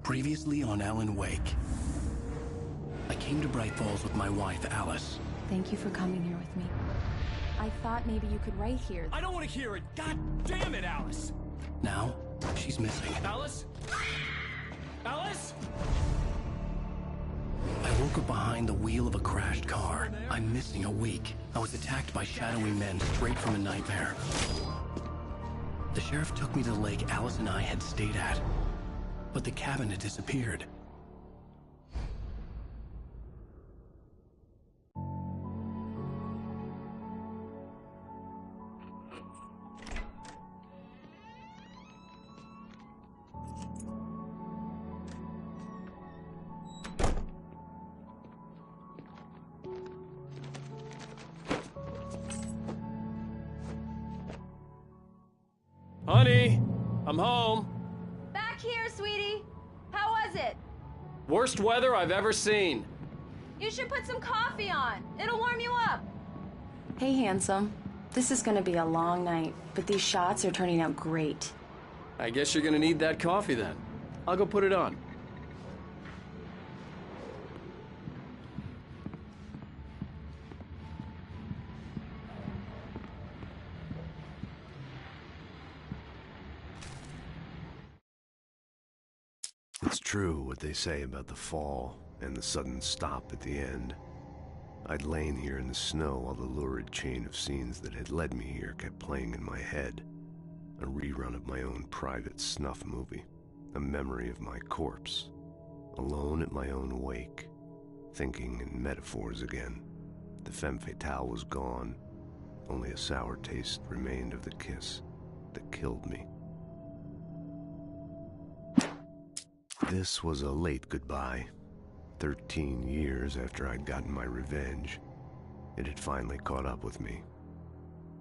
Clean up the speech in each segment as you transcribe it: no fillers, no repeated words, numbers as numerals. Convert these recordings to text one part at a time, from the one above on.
Previously on Alan Wake. I came to Bright Falls with my wife, Alice. Thank you for coming here with me. I thought maybe you could write here. I don't want to hear it! God damn it, Alice! Now, she's missing. Alice? Alice? I woke up behind the wheel of a crashed car. I'm missing a week. I was attacked by shadowy men straight from a nightmare. The sheriff took me to the lake Alice and I had stayed at. But the cabin had disappeared. Honey, I'm home. Back here, sweetie. How was it? Worst weather I've ever seen. You should put some coffee on. It'll warm you up. Hey, handsome. This is gonna be a long night, but these shots are turning out great. I guess you're gonna need that coffee then. I'll go put it on. It's true what they say about the fall and the sudden stop at the end. I'd lain here in the snow while the lurid chain of scenes that had led me here kept playing in my head. A rerun of my own private snuff movie. A memory of my corpse. Alone at my own wake. Thinking in metaphors again. The femme fatale was gone. Only a sour taste remained of the kiss that killed me. This was a late goodbye. 13 years after I'd gotten my revenge, it had finally caught up with me.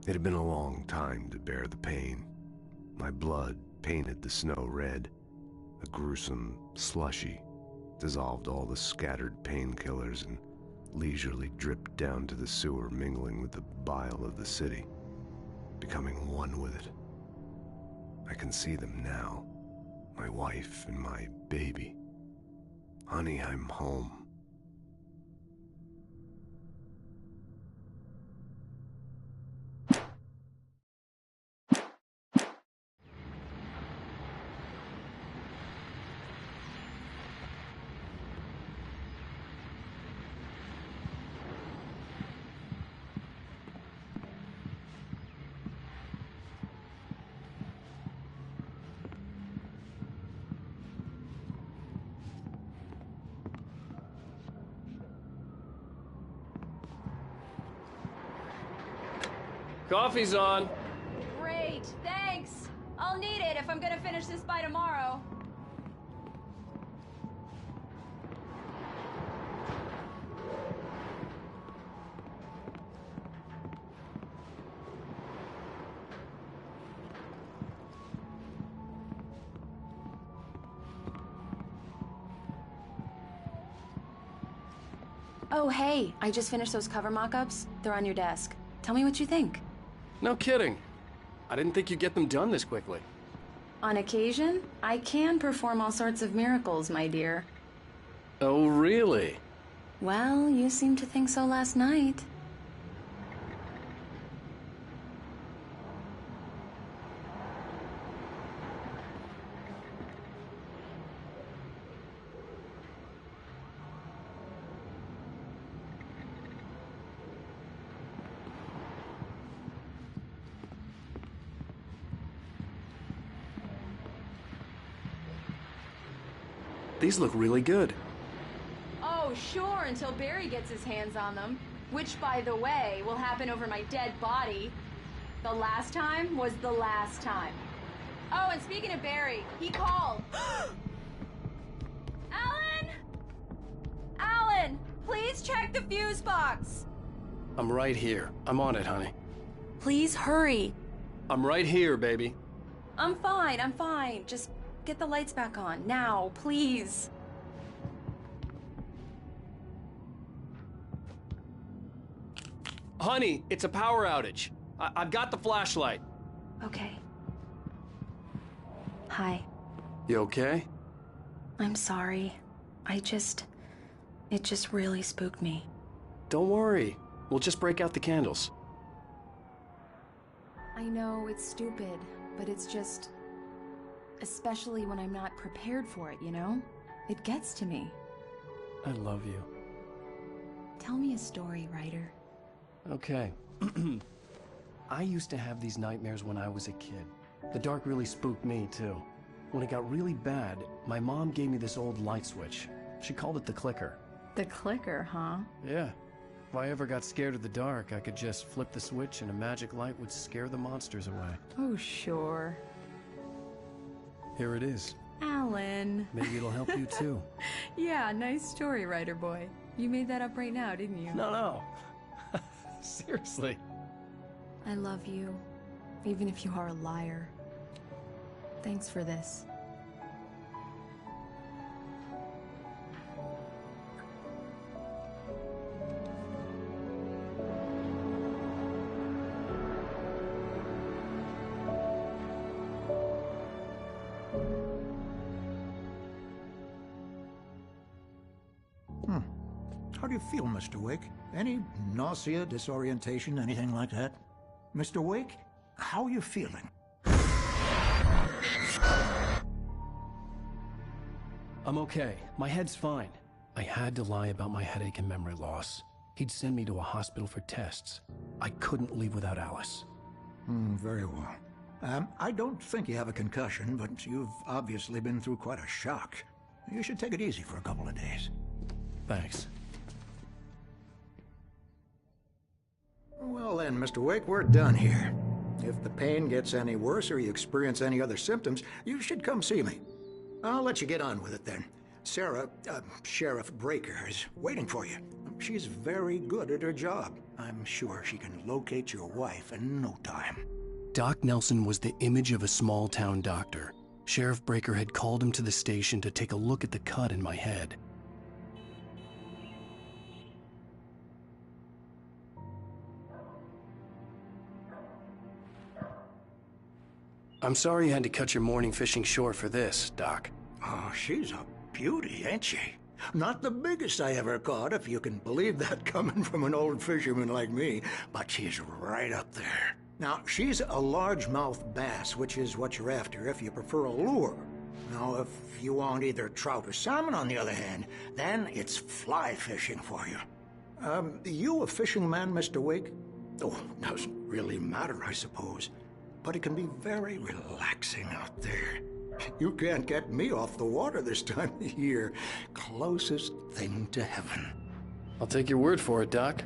It had been a long time to bear the pain. My blood painted the snow red. A gruesome slushy dissolved all the scattered painkillers and leisurely dripped down to the sewer, mingling with the bile of the city, becoming one with it. I can see them now. My wife and my baby. Honey, I'm home. Coffee's on. Great, thanks. I'll need it if I'm gonna finish this by tomorrow. Oh, hey, I just finished those cover mock-ups. They're on your desk. Tell me what you think. No kidding. I didn't think you'd get them done this quickly. On occasion, I can perform all sorts of miracles, my dear. Oh, really? Well, you seemed to think so last night. These look really good. Oh, sure, until Barry gets his hands on them. Which, by the way, will happen over my dead body. The last time was the last time. Oh, and speaking of Barry, he called. Alan! Alan, please check the fuse box. I'm right here. I'm on it, honey. Please hurry. I'm right here, baby. I'm fine. Just get the lights back on, now, please. Honey, it's a power outage. I've got the flashlight. Okay. Hi. You okay? I'm sorry. It just really spooked me. Don't worry. We'll just break out the candles. I know it's stupid, but it's just... especially when I'm not prepared for it, you know? It gets to me. I love you. Tell me a story, Ryder. Okay. I used to have these nightmares when I was a kid. The dark really spooked me, too. When it got really bad, my mom gave me this old light switch. She called it the clicker. The clicker, huh? Yeah. If I ever got scared of the dark, I could just flip the switch and a magic light would scare the monsters away. Oh, sure. Here it is. Alan. Maybe it'll help you, too. Yeah, nice story, Ryder boy. You made that up right now, didn't you? No. Seriously. I love you, even if you are a liar. Thanks for this. How do you feel, Mr. Wake? Any nausea, disorientation, anything like that? Mr. Wake, how are you feeling? I'm okay. My head's fine. I had to lie about my headache and memory loss. He'd send me to a hospital for tests. I couldn't leave without Alice. Very well. I don't think you have a concussion, but you've obviously been through quite a shock. You should take it easy for a couple of days. Thanks. Well then, Mr. Wake, we're done here. If the pain gets any worse or you experience any other symptoms, you should come see me. I'll let you get on with it then. Sarah, Sheriff Breaker, is waiting for you. She's very good at her job. I'm sure she can locate your wife in no time. Doc Nelson was the image of a small-town doctor. Sheriff Breaker had called him to the station to take a look at the cut in my head. I'm sorry you had to cut your morning fishing short for this, Doc. Oh, she's a beauty, ain't she? Not the biggest I ever caught, if you can believe that coming from an old fisherman like me, but she's right up there. Now, she's a largemouth bass, which is what you're after if you prefer a lure. Now, if you want either trout or salmon, on the other hand, then it's fly fishing for you. You a fishing man, Mr. Wake? Oh, doesn't really matter, I suppose. But it can be very relaxing out there. You can't get me off the water this time of year. Closest thing to heaven. I'll take your word for it, Doc.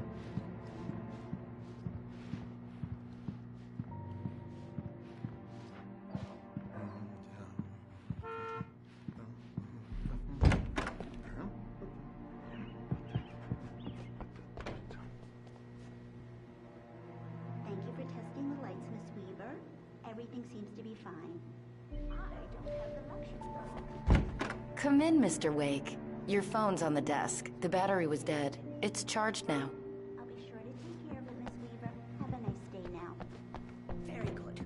Thank you for testing the lights, Miss Weaver. Everything seems to be fine. I don't have the luxury. Come in, Mr. Wake. Your phone's on the desk. The battery was dead. It's charged now. I'll be sure to take care of it, Miss Weaver. Have a nice day now. Very good.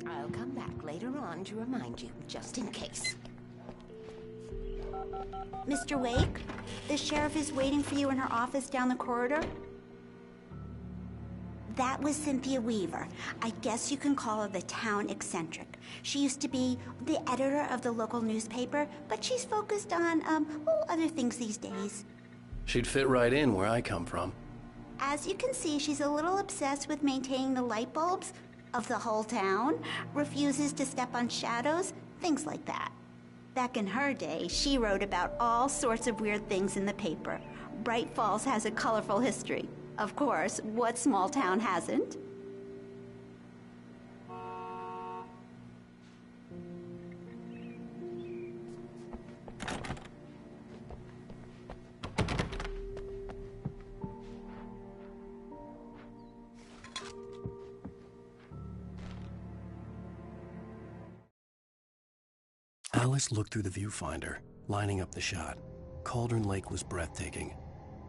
I'll come back later on to remind you, just in case. Mr. Wake, the sheriff is waiting for you in her office down the corridor. That was Cynthia Weaver. I guess you can call her the town eccentric. She used to be the editor of the local newspaper, but she's focused on, other things these days. She'd fit right in where I come from. As you can see, she's a little obsessed with maintaining the light bulbs of the whole town, refuses to step on shadows, things like that. Back in her day, she wrote about all sorts of weird things in the paper. Bright Falls has a colorful history. Of course, what small town hasn't? Alice looked through the viewfinder, lining up the shot. Cauldron Lake was breathtaking.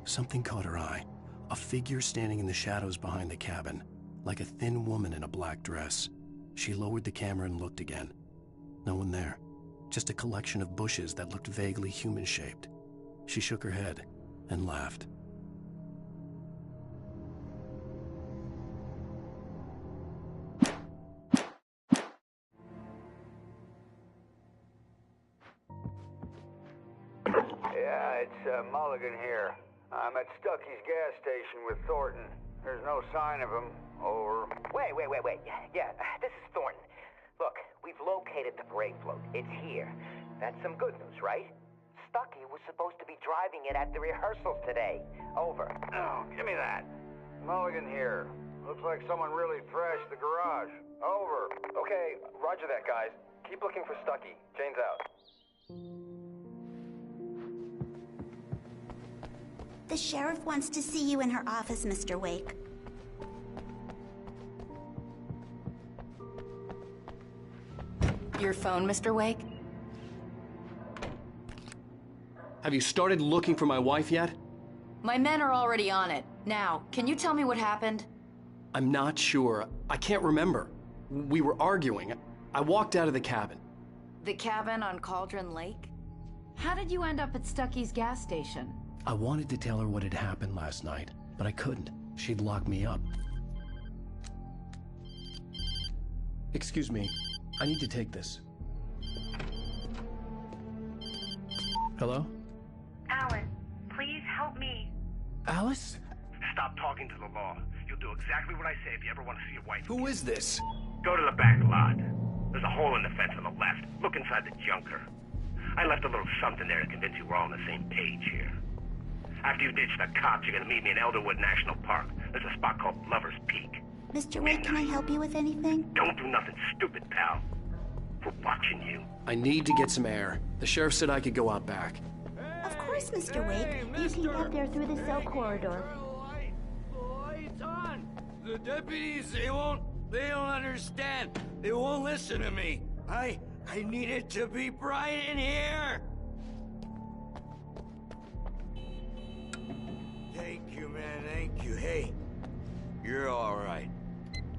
Something caught her eye. A figure standing in the shadows behind the cabin, like a thin woman in a black dress. She lowered the camera and looked again. No one there. just a collection of bushes that looked vaguely human-shaped. She shook her head and laughed. Yeah, it's Mulligan here. I'm at Stucky's gas station with Thornton. There's no sign of him. Over. Wait. Yeah, this is Thornton. Look, we've located the brake float. It's here. That's some good news, right? Stucky was supposed to be driving it at the rehearsals today. Over. Oh, give me that. Mulligan here. Looks like someone really thrashed the garage. Over. Okay, roger that, guys. Keep looking for Stucky. Jane's out. The sheriff wants to see you in her office, Mr. Wake. Your phone, Mr. Wake? Have you started looking for my wife yet? My men are already on it. Now, can you tell me what happened? I'm not sure. I can't remember. We were arguing. I walked out of the cabin. The cabin on Cauldron Lake? How did you end up at Stucky's gas station? I wanted to tell her what had happened last night, but I couldn't. She'd locked me up. Excuse me. I need to take this. Hello? Alan, please help me. Alice? Stop talking to the law. You'll do exactly what I say if you ever want to see your wife. Who is this? Go to the back lot. There's a hole in the fence on the left. Look inside the junker. I left a little something there to convince you we're all on the same page here. After you ditch the cops, you're gonna meet me in Elderwood National Park. There's a spot called Lover's Peak. Mr. Wake, can I help you with anything? Don't do nothing stupid, pal. We're watching you. I need to get some air. The sheriff said I could go out back. Of course, Mr. Wake. You can get there through the cell corridor. The light's on. The deputies, they don't understand. They won't listen to me. I need it to be bright in here. Thank you, man, thank you. Hey, you're all right.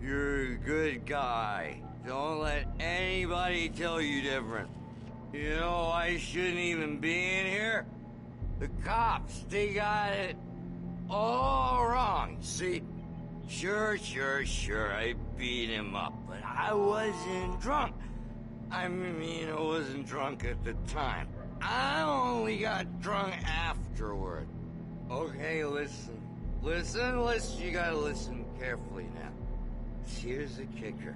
You're a good guy. Don't let anybody tell you different. You know, I shouldn't even be in here. The cops, they got it all wrong. See, sure, I beat him up, but I wasn't drunk. I mean, I wasn't drunk at the time. I only got drunk afterward. Okay, listen. You gotta listen carefully now. Here's the kicker.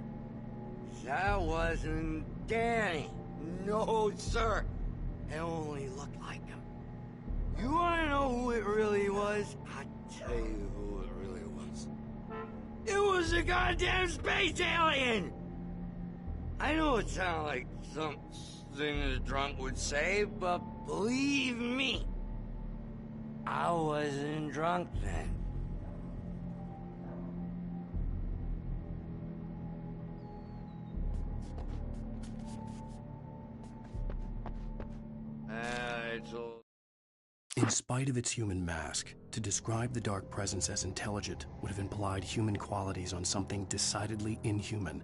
That wasn't Danny. No, sir. It only looked like him. You wanna know who it really was? I'll tell you who it really was. It was a goddamn space alien! I know it sounds like something a drunk would say, but believe me, I wasn't drunk then. In spite of its human mask, to describe the dark presence as intelligent would have implied human qualities on something decidedly inhuman.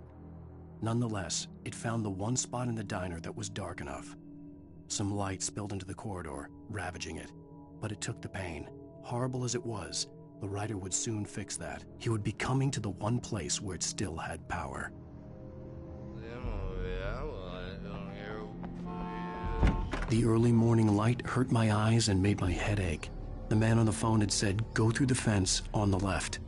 Nonetheless, it found the one spot in the diner that was dark enough. Some light spilled into the corridor, ravaging it. But it took the pain. Horrible as it was, the writer would soon fix that. He would be coming to the one place where it still had power. The early morning light hurt my eyes and made my head ache. The man on the phone had said, "Go through the fence on the left."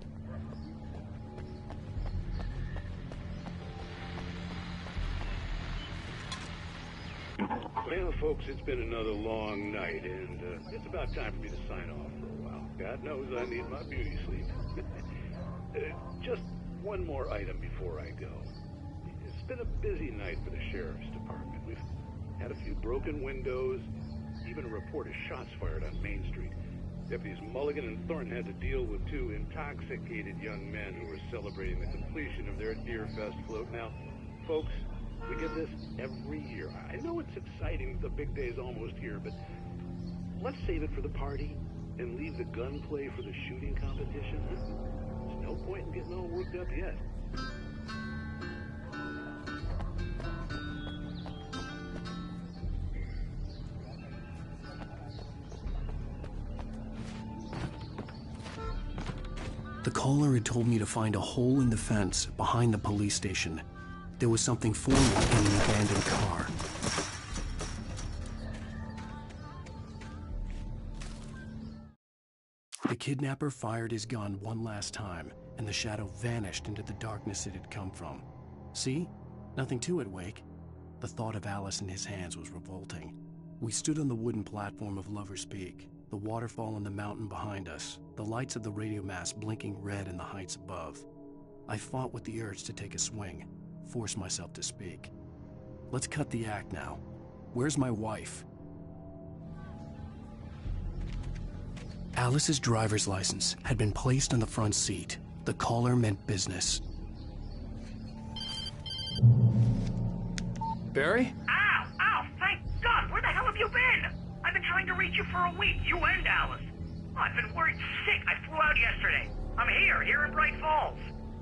Well, folks, it's been another long night, and it's about time for me to sign off for a while. God knows I need my beauty sleep. Just one more item before I go. It's been a busy night for the sheriff's department. We've had a few broken windows, even a report of shots fired on Main Street. Deputies Mulligan and Thornton had to deal with two intoxicated young men who were celebrating the completion of their Deerfest float. Now, folks, we get this every year. I know it's exciting, the big day's almost here, but let's save it for the party and leave the gunplay for the shooting competition. There's no point in getting all worked up yet. The caller had told me to find a hole in the fence behind the police station. There was something for me in an abandoned car. The kidnapper fired his gun one last time, and the shadow vanished into the darkness it had come from. See? Nothing to it, Wake. The thought of Alice in his hands was revolting. We stood on the wooden platform of Lover's Peak, the waterfall and the mountain behind us, the lights of the radio mast blinking red in the heights above. I fought with the urge to take a swing, force myself to speak. Let's cut the act now. Where's my wife? Alice's driver's license had been placed on the front seat. The caller meant business. Barry? Ow! Ow! Thank God! Where the hell have you been? I've been trying to reach you for a week, you and Alice. Oh, I've been worried sick. I flew out yesterday. I'm here in Bright Falls.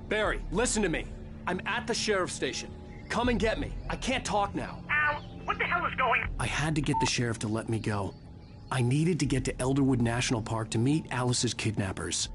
Barry, listen to me. I'm at the sheriff's station. Come and get me. I can't talk now. Al, what the hell is going on? I had to get the sheriff to let me go. I needed to get to Elderwood National Park to meet Alice's kidnappers.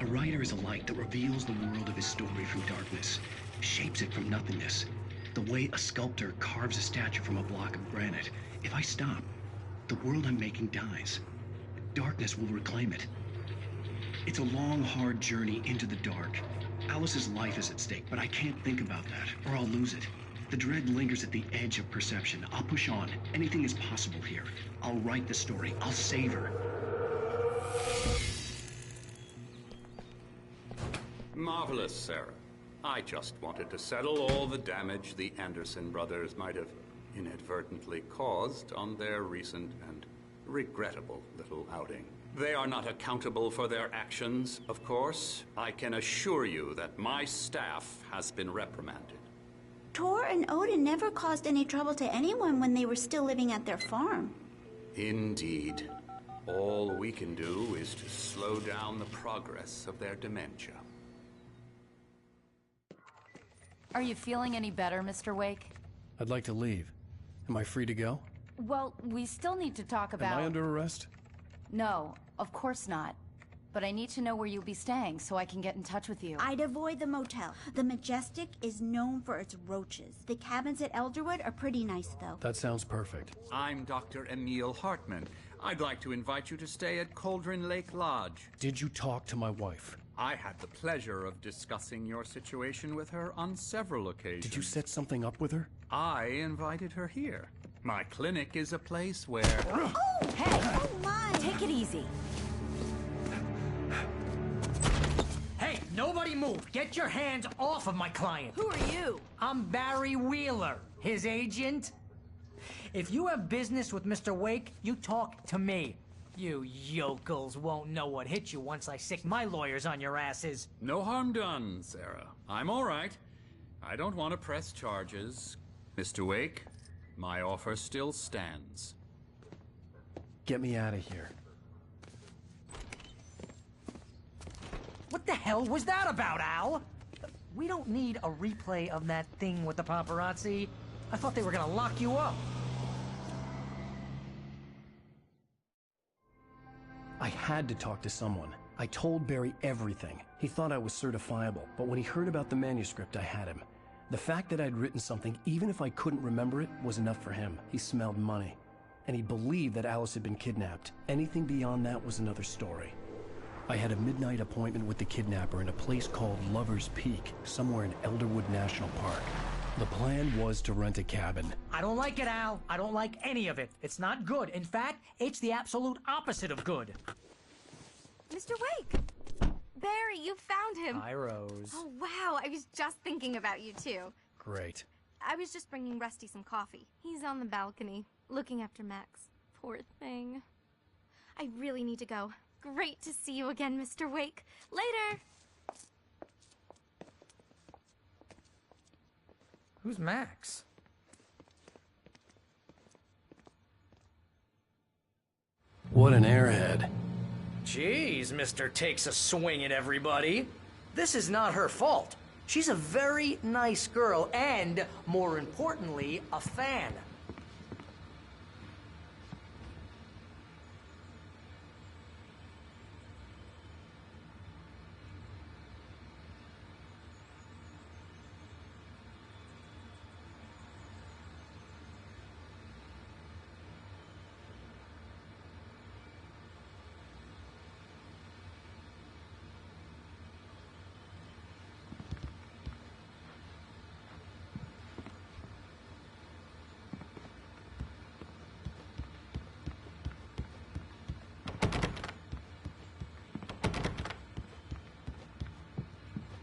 A writer is a light that reveals the world of his story from darkness, shapes it from nothingness. The way a sculptor carves a statue from a block of granite. If I stop, the world I'm making dies. Darkness will reclaim it. It's a long, hard journey into the dark. Alice's life is at stake, but I can't think about that, or I'll lose it. The dread lingers at the edge of perception. I'll push on. Anything is possible here. I'll write the story. I'll save her. Marvelous, Sarah. I just wanted to settle all the damage the Anderson brothers might have inadvertently caused on their recent and regrettable little outing. They are not accountable for their actions, of course. I can assure you that my staff has been reprimanded. Tor and Odin never caused any trouble to anyone when they were still living at their farm. Indeed. All we can do is to slow down the progress of their dementia. Are you feeling any better, Mr. Wake? I'd like to leave. Am I free to go? Well, we still need to talk about... Am I under arrest? No, of course not. But I need to know where you'll be staying so I can get in touch with you. I'd avoid the motel. The Majestic is known for its roaches. The cabins at Elderwood are pretty nice, though. That sounds perfect. I'm Dr. Emil Hartman. I'd like to invite you to stay at Cauldron Lake Lodge. Did you talk to my wife? I had the pleasure of discussing your situation with her on several occasions. Did you set something up with her? I invited her here. My clinic is a place where... Oh! Hey! Oh, my! Take it easy. Hey, nobody move! Get your hands off of my client! Who are you? I'm Barry Wheeler, his agent. If you have business with Mr. Wake, you talk to me. You yokels won't know what hit you once I sick my lawyers on your asses. No harm done, Sarah. I'm all right. I don't want to press charges. Mr. Wake, my offer still stands. Get me out of here. What the hell was that about, Al? We don't need a replay of that thing with the paparazzi. I thought they were gonna lock you up. I had to talk to someone. I told Barry everything. He thought I was certifiable, but when he heard about the manuscript, I had him. The fact that I'd written something, even if I couldn't remember it, was enough for him. He smelled money. And he believed that Alice had been kidnapped. Anything beyond that was another story. I had a midnight appointment with the kidnapper in a place called Lover's Peak, somewhere in Elderwood National Park. The plan was to rent a cabin. I don't like it, Al. I don't like any of it. It's not good. In fact, it's the absolute opposite of good. Mr. Wake! Barry, you found him! Hi, Rose. Oh, wow. I was just thinking about you, too. Great. I was just bringing Rusty some coffee. He's on the balcony, looking after Max. Poor thing. I really need to go. great to see you again, Mr. Wake. Later. Who's Max? What an airhead. Jeez, Mr. Takes a swing at everybody. This is not her fault. She's a very nice girl and, more importantly, a fan.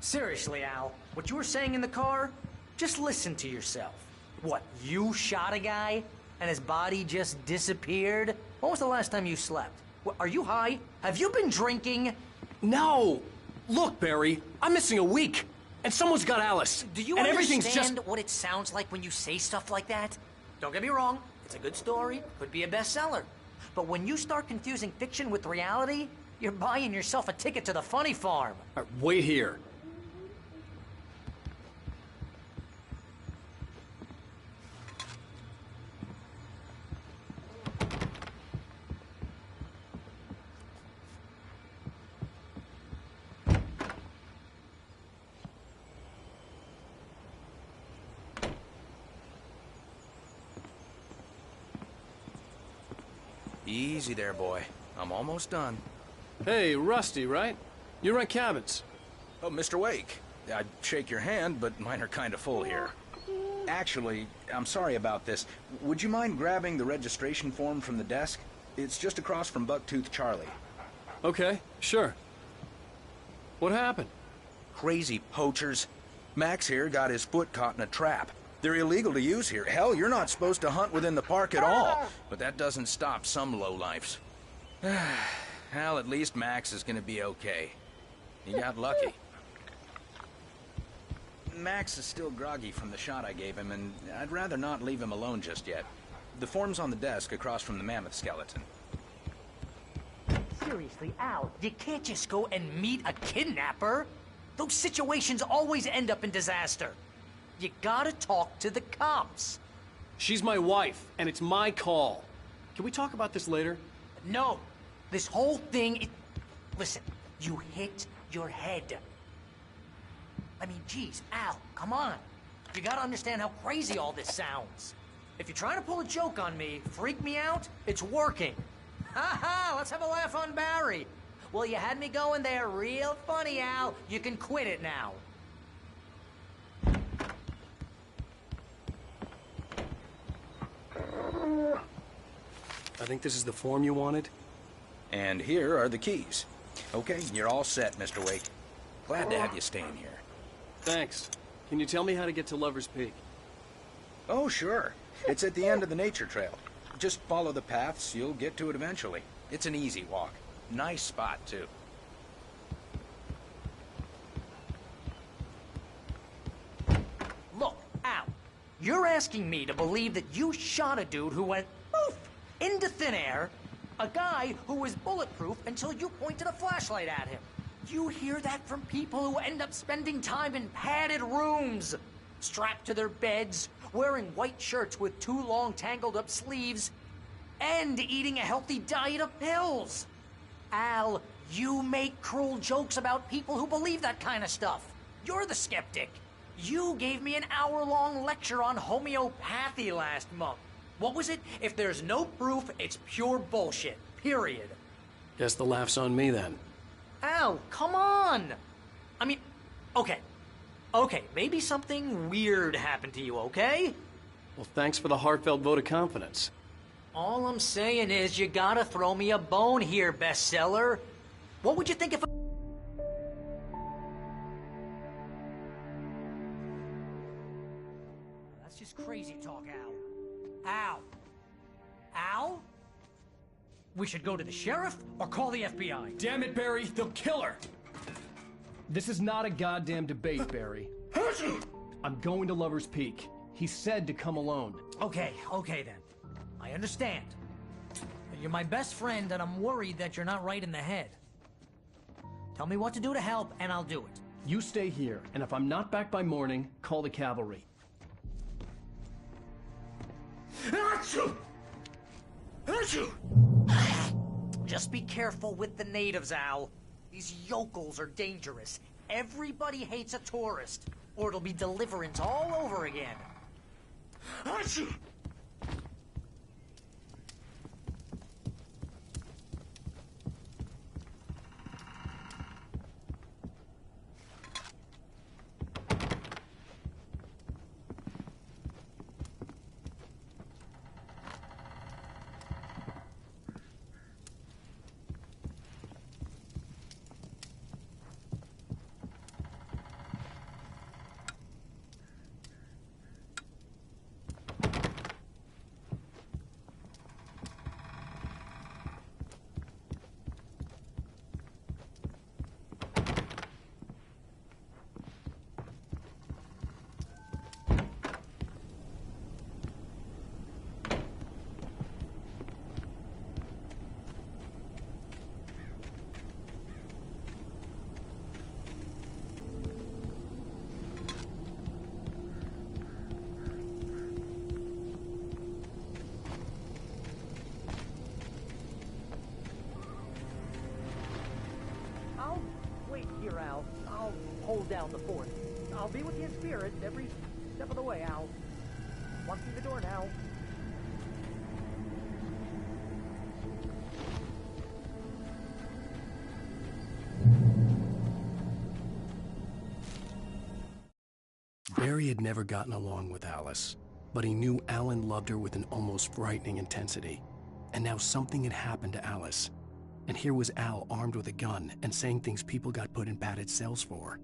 Seriously, Al, what you were saying in the car, just listen to yourself. What, you shot a guy and his body just disappeared? When was the last time you slept? What, are you high? Have you been drinking? No! Look, Barry, I'm missing a week, and someone's got Alice. Do you and understand everything's just... what it sounds like when you say stuff like that? Don't get me wrong, it's a good story, could be a bestseller. But when you start confusing fiction with reality, you're buying yourself a ticket to the funny farm. All right, wait here. Easy there, boy. I'm almost done. Hey, Rusty, right? You rent cabins. Oh, Mr. Wake. I'd shake your hand, but mine are kind of full here. Actually, I'm sorry about this. Would you mind grabbing the registration form from the desk? It's just across from Bucktooth Charlie. Okay, sure. What happened? Crazy poachers. Max here got his foot caught in a trap. They're illegal to use here. Hell, you're not supposed to hunt within the park at all. But that doesn't stop some lowlifes. Well, at least Max is gonna be okay. He got lucky. Max is still groggy from the shot I gave him, and I'd rather not leave him alone just yet. The form's on the desk across from the mammoth skeleton. Seriously, Al, you can't just go and meet a kidnapper. Those situations always end up in disaster. You gotta talk to the cops. She's my wife, and it's my call. Can we talk about this later? No. This whole thing, listen, you hit your head. I mean, geez, Al, come on. You gotta understand how crazy all this sounds. If you're trying to pull a joke on me, freak me out, it's working. Ha ha, let's have a laugh on Barry. Well, you had me going there real funny, Al. You can quit it now. I think this is the form you wanted. And here are the keys. Okay, you're all set, Mr. Wake. Glad to have you staying here. Thanks. Can you tell me how to get to Lover's Peak? Oh, sure. It's at the end of the nature trail. Just follow the paths, you'll get to it eventually. It's an easy walk. Nice spot, too. Look, Al, you're asking me to believe that you shot a dude who went poof into thin air, a guy who was bulletproof until you pointed a flashlight at him. You hear that from people who end up spending time in padded rooms, strapped to their beds, wearing white shirts with too long tangled up sleeves, and eating a healthy diet of pills. Al, you make cruel jokes about people who believe that kind of stuff. You're the skeptic. You gave me an hour-long lecture on homeopathy last month. What was it? If there's no proof, it's pure bullshit. Period. Guess the laugh's on me then. Al, come on! I mean, okay. Okay, maybe something weird happened to you, okay? Well, thanks for the heartfelt vote of confidence. All I'm saying is you gotta throw me a bone here, bestseller. What would you think if... That's just crazy talk, Al. Al? Al? We should go to the sheriff or call the FBI. Damn it, Barry, they'll kill her! This is not a goddamn debate, Barry. I'm going to Lover's Peak. He said to come alone. Okay then. I understand. But you're my best friend, and I'm worried that you're not right in the head. Tell me what to do to help, and I'll do it. You stay here, and if I'm not back by morning, call the cavalry. Achoo! Achoo! Just be careful with the natives, Al. These yokels are dangerous. Everybody hates a tourist, or it'll be Deliverance all over again. Achoo! I'll hold down the fort. I'll be with you in spirit every step of the way, Al. Walk through the door now. Barry had never gotten along with Alice, but he knew Alan loved her with an almost frightening intensity. And now something had happened to Alice. And here was Al armed with a gun and saying things people got put in padded cells for.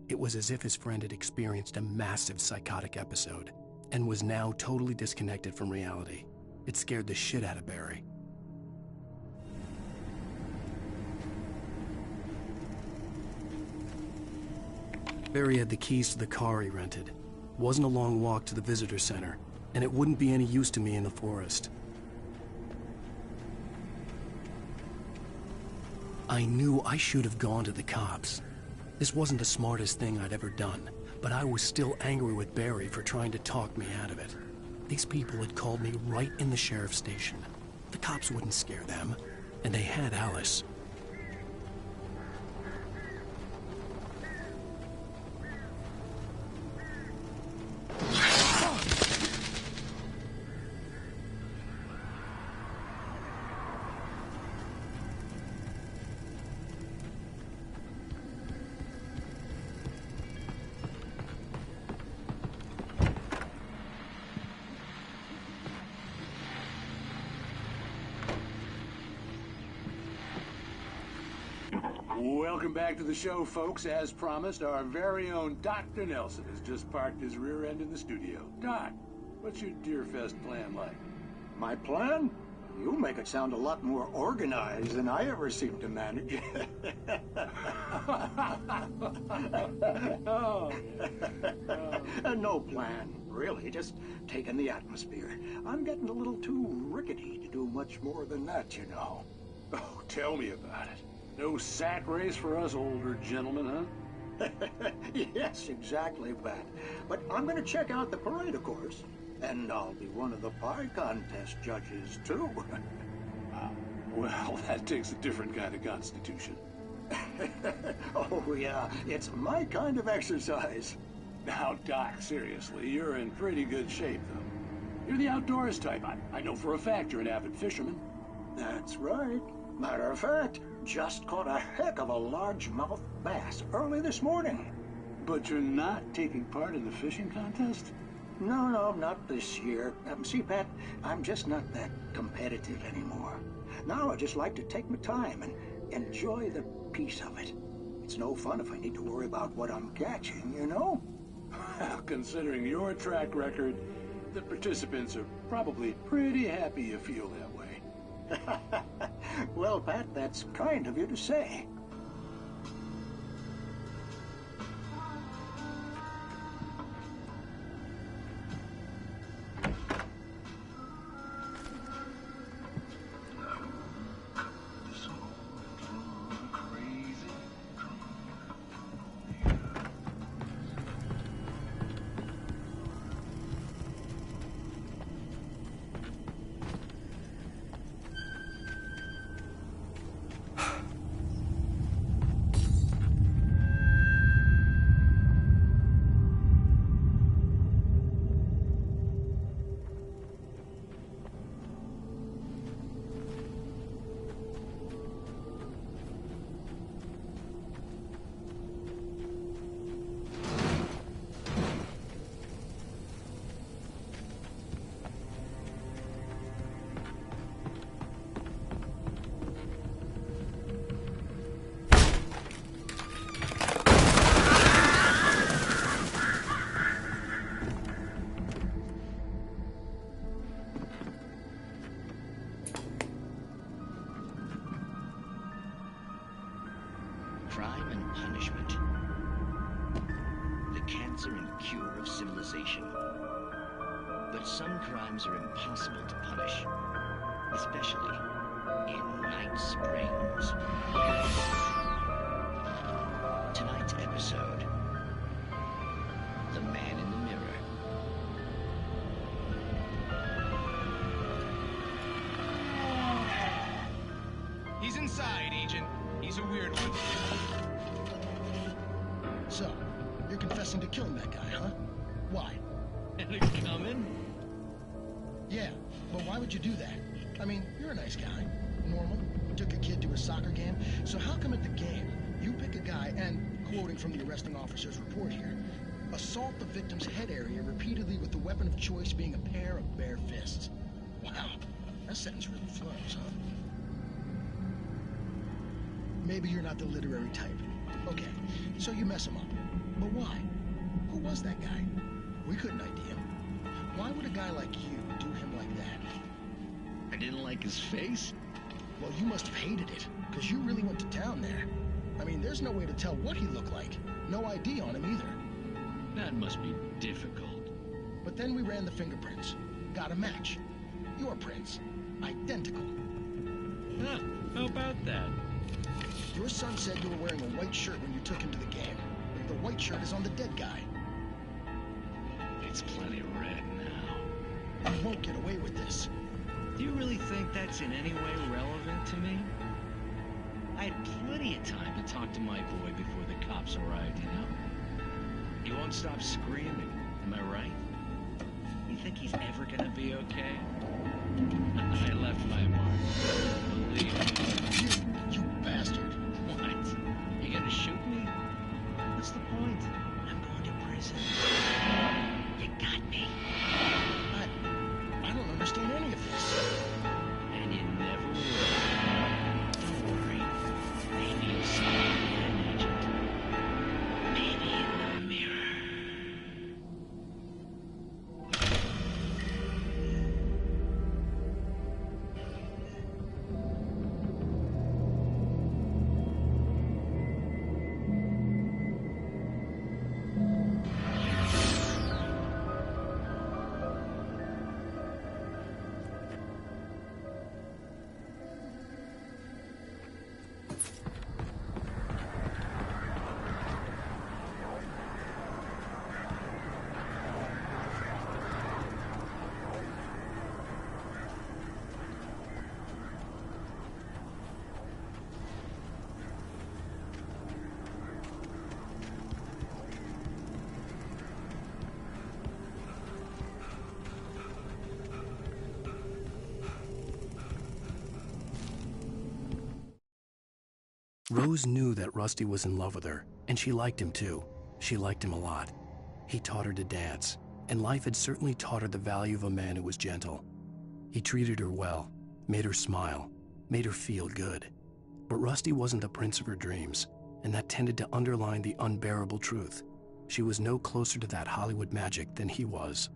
It was as if his friend had experienced a massive psychotic episode and was now totally disconnected from reality. It scared the shit out of Barry. Barry had the keys to the car he rented. Wasn't a long walk to the visitor center, and it wouldn't be any use to me in the forest. I knew I should have gone to the cops. This wasn't the smartest thing I'd ever done, but I was still angry with Barry for trying to talk me out of it. These people had called me right in the sheriff's station. The cops wouldn't scare them, and they had Alice. Welcome back to the show, folks. As promised, our very own Dr. Nelson has just parked his rear end in the studio. Doc, what's your Deerfest plan like? My plan? You make it sound a lot more organized than I ever seem to manage. No plan, really. Just taking the atmosphere. I'm getting a little too rickety to do much more than that, you know. Oh, tell me about it. No sack race for us older gentlemen, huh? Yes, exactly, Pat. But I'm going to check out the parade, of course. And I'll be one of the pie contest judges, too. Well, that takes a different kind of constitution. Oh, yeah. It's my kind of exercise. Now, Doc, seriously, you're in pretty good shape, though. You're the outdoors type. I know for a fact you're an avid fisherman. That's right. Matter of fact, just caught a heck of a largemouth bass early this morning. But you're not taking part in the fishing contest? No, not this year. See, Pat, I'm just not that competitive anymore. Now I just like to take my time and enjoy the peace of it. It's no fun if I need to worry about what I'm catching, you know? Well, considering your track record, the participants are probably pretty happy you feel that way. Well, Pat, that's kind of you to say. Crime and punishment. The cancer and cure of civilization. But some crimes are impossible to punish, especially in Night Springs. Tonight's episode, The Man in the Mirror. He's inside, Agent. He's a weird one. So, you're confessing to killing that guy, huh? Why? And it coming? Yeah, but why would you do that? I mean, you're a nice guy. Normal. Took a kid to a soccer game. So how come at the game, you pick a guy and, quoting from the arresting officer's report here, assault the victim's head area repeatedly with the weapon of choice being a pair of bare fists? Wow, that sentence really flows, huh? Maybe you're not the literary type. Okay, so you mess him up. But why? Who was that guy? We couldn't ID him. Why would a guy like you do him like that? I didn't like his face? Well, you must have hated it, because you really went to town there. I mean, there's no way to tell what he looked like. No ID on him either. That must be difficult. But then we ran the fingerprints. Got a match. Your prints. Identical. Huh, how about that? Your son said you were wearing a white shirt when you took him to the game. The white shirt is on the dead guy. It's plenty red now. You won't get away with this. Do you really think that's in any way relevant to me? I had plenty of time to talk to my boy before the cops arrived, you know? He won't stop screaming, am I right? You think he's ever gonna be okay? I left my mark. Believe me. You bastard. What? You gonna shoot me? What's the point? I'm going to prison. You got me. I don't understand any of this. And you never will. Don't worry. Maybe you'll see me again, Agent. Maybe in the mirror. Rose knew that Rusty was in love with her, and she liked him too. She liked him a lot. He taught her to dance, and life had certainly taught her the value of a man who was gentle. He treated her well, made her smile, made her feel good. But Rusty wasn't the prince of her dreams, and that tended to underline the unbearable truth. She was no closer to that Hollywood magic than he was.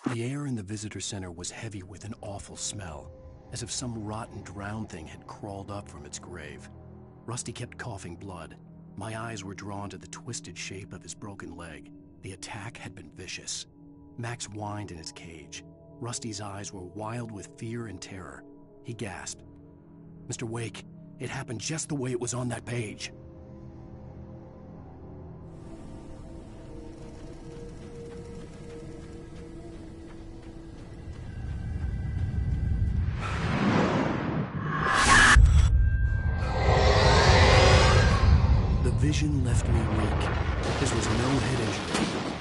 The air in the visitor center was heavy with an awful smell, as if some rotten drowned thing had crawled up from its grave. Rusty kept coughing blood. My eyes were drawn to the twisted shape of his broken leg. The attack had been vicious. Max whined in his cage. Rusty's eyes were wild with fear and terror. He gasped. "Mr. Wake, it happened just the way it was on that page." The vision left me weak. This was no head injury.